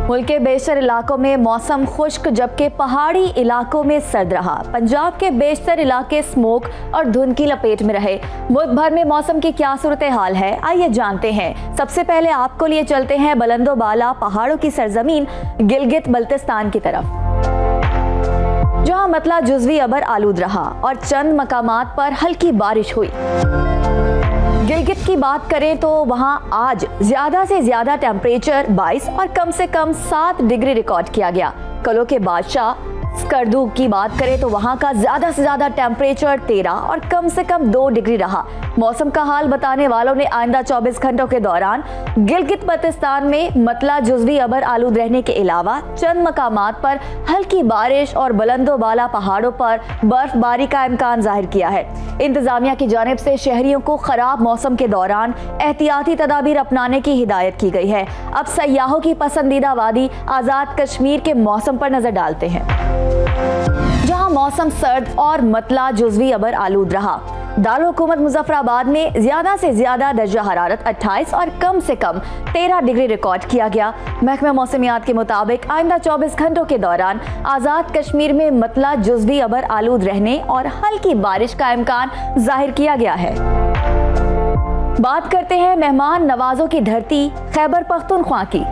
मुल्क के बेशतर इलाकों में मौसम खुश्क जबकि पहाड़ी इलाकों में सर्द रहा। पंजाब के बेशतर इलाके स्मोक और धुंध की लपेट में रहे। मुल्क भर में मौसम की क्या सूरत हाल है, आइए जानते हैं। सबसे पहले आपको लिए चलते हैं बुलंदो बाला पहाड़ों की सरजमीन गिलगित बल्तिस्तान की तरफ, जहां मतला जुज़वी अबर आलूद रहा और चंद मकामात पर हल्की बारिश हुई। गिलगित की बात करें तो वहां आज ज्यादा से ज्यादा टेम्परेचर 22 और कम से कम 7 डिग्री रिकॉर्ड किया गया। कलों के बादशाह स्कर्दू की बात करें तो वहां का ज्यादा से ज्यादा टेम्परेचर 13 और कम से कम 2 डिग्री रहा। मौसम का हाल बताने वालों ने आइंदा 24 घंटों के दौरान गिलगित बल्तिस्तान में मतला जुज़वी अबर आलूद रहने के अलावा चंद मकामात पर हल्की बारिश और बुलंदो बाला पहाड़ों पर बर्फबारी का इम्कान जाहिर किया है। इंतजामिया की जानिब से शहरियों को खराब मौसम के दौरान एहतियाती तदाबीर अपनाने की हिदायत की गई है। अब सयाहों की पसंदीदा वादी आज़ाद कश्मीर के मौसम पर नजर डालते हैं, जहां मौसम सर्द और मतला जुज़वी अबर आलूद रहा। दारुल हुकूमत मुजफ्फराबाद में ज्यादा से ज्यादा दर्जा हरारत 28 और कम से कम 13 डिग्री रिकॉर्ड किया गया। महकमा मौसमियात के मुताबिक आइंदा 24 घंटों के दौरान आज़ाद कश्मीर में मतला जुज़वी अबर आलूद रहने और हल्की बारिश का इम्कान जाहिर किया गया है। बात करते हैं मेहमान नवाजों की धरती खैबर पख्तूनख्वा की,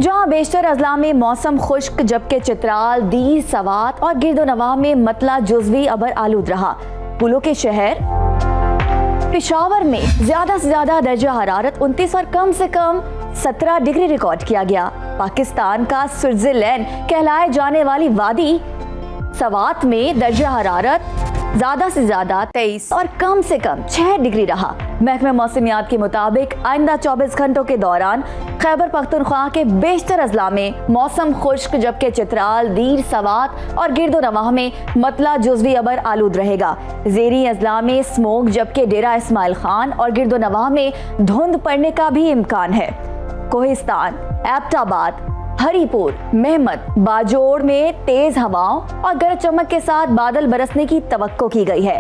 जहां बेशतर अजला में मौसम खुश्क जबकि चित्राल, दीर, सवात और गिरदोनवाह में मतला जुज़वी अबर आलूद रहा। पुलों के शहर पेशावर में ज्यादा से ज्यादा दर्जा हरारत 29 और कम से कम 17 डिग्री रिकॉर्ड किया गया। पाकिस्तान का स्विट्जरलैंड कहलाए जाने वाली वादी सवात में दर्जा हरारत ज्यादा से ज्यादा 23 और कम से कम 6 डिग्री रहा। महकमा मौसमियात के मुताबिक आइंदा 24 घंटों के दौरान खैबर पख्तूनख्वा के बेशतर अजला में मौसम खुश्क जबकि चित्राल, दीर, सवात और गिरदोनवाह में मतला जुज़वी अबर आलूद रहेगा। ज़ेरी अजला में स्मोक जबकि डेरा इस्माइल खान और गिरदोनवाह में धुंध पड़ने का भी इम्कान है। कोहिस्तान, एबटाबाद, हरीपुर, मेहमत, बाजोड़ में तेज हवाओं और गरज चमक के साथ बादल बरसने की तवक्को की गई है।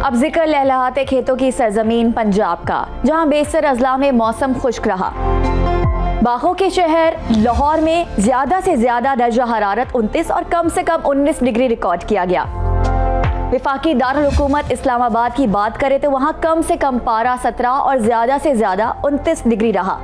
अब जिक्र लहलहाते खेतों की सरजमीन पंजाब का, जहां बेशतर अजला में मौसम खुश्क रहा। बागों के शहर लाहौर में ज्यादा से ज्यादा दर्जा हरारत 29 और कम से कम 19 डिग्री रिकॉर्ड किया गया। विफाकी दारुल हुकूमत इस्लामाबाद की बात करें तो वहां कम से कम पारा 17 और ज्यादा से ज्यादा 29 डिग्री रहा।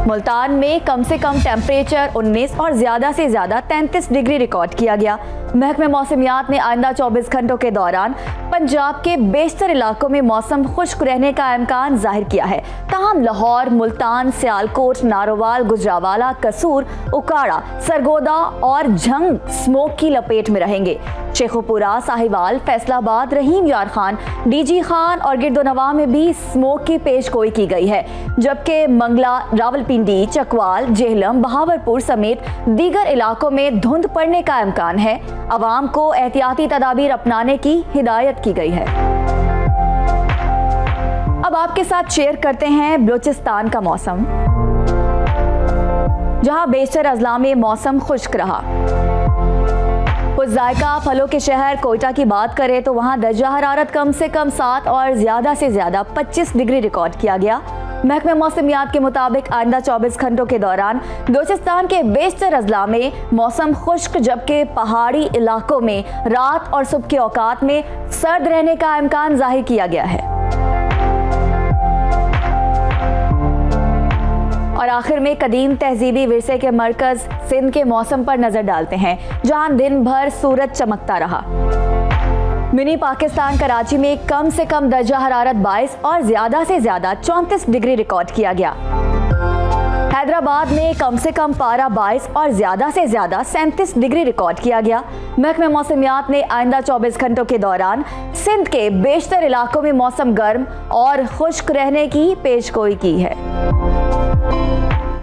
मुल्तान में कम से कम टेम्परेचर 19 और ज्यादा से ज्यादा 33 डिग्री रिकॉर्ड किया गया। महकमे मौसमियात ने आइंदा 24 घंटों के दौरान पंजाब के बेशतर इलाकों में मौसम खुश्क रहने का इम्कान जाहिर किया है। ताहम लाहौर, मुल्तान, सियालकोट, नारोवाल, गुजरावाला, कसूर, उकाड़ा, सरगोदा और झंग स्मोक की लपेट में रहेंगे। शेखुपुरा, साहिवाल, फैसलाबाद, रहीम यार खान, डीजी खान और गिरदोनवाह में भी स्मोक की पेशगोई की गई है, जबकि मंगला, रावलपिंडी, चकवाल, जेहलम, बहावलपुर समेत दीगर इलाकों में धुंध पड़ने का इम्कान है। अवाम को एहतियाती तदाबीर अपनाने की हिदायत की गई है। अब आपके साथ शेयर करते हैं बलूचिस्तान का मौसम, जहां बेशतर अजला में मौसम खुश्क रहा। कुछ जायका फलों के शहर कोयटा की बात करें तो वहां दर्जा हरारत कम से कम 7 और ज्यादा से ज्यादा 25 डिग्री रिकॉर्ड किया गया। महकमा मौसमियात के मुताबिक आइंदा 24 घंटों के दौरान बलूचिस्तान के बेशतर अजला में मौसम खुश्क जबकि पहाड़ी इलाकों में रात और सुबह के औकात में सर्द रहने का इम्कान जाहिर किया गया है। और आखिर में कदीम तहजीबी विरसे के मरकज सिंध के मौसम पर नजर डालते हैं, जहां दिन भर सूरज चमकता रहा। मिनी पाकिस्तान कराची में कम से कम दर्जा हरारत 22 और ज्यादा से ज्यादा 34 डिग्री रिकॉर्ड किया गया। हैदराबाद में कम से कम पारा 22 और ज्यादा से ज्यादा 37 डिग्री रिकॉर्ड किया गया। महकमे मौसमियात ने आइंदा 24 घंटों के दौरान सिंध के बेशतर इलाकों में मौसम गर्म और खुश्क रहने की पेशगोई की है।